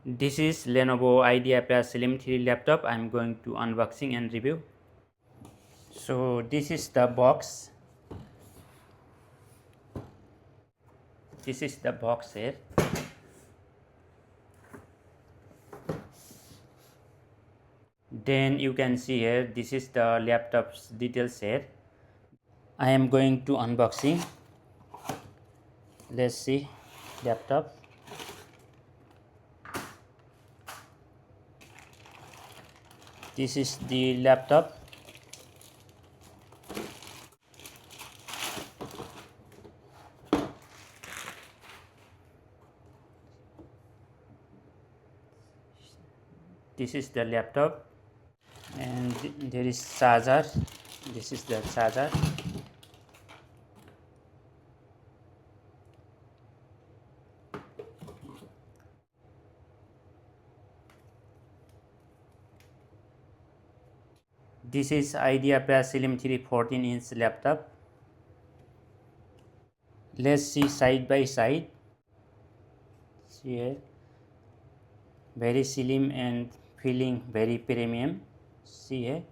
This is Lenovo Ideapad Slim 3 laptop. I'm going to unboxing and review. So this is the box. This is the box here. Then you can see here, this is the laptop's details here. I am going to unboxing. Let's see laptop. This is the laptop. This is the laptop, and there is charger. This is the charger. This is Ideapad Slim 3 14-inch laptop. Let's see side by side. See here, very slim and feeling very premium. See here.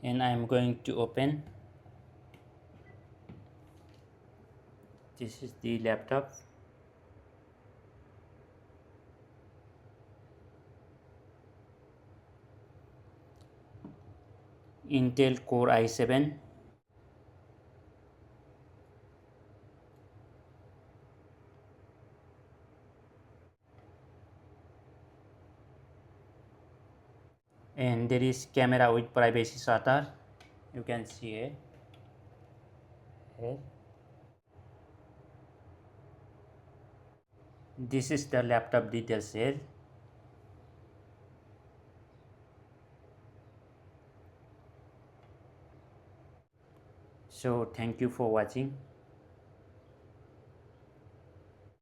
And I am going to open. This is the laptop. Intel Core i7. And there is camera with privacy shutter. You can see here. This is the laptop details here. So thank you for watching.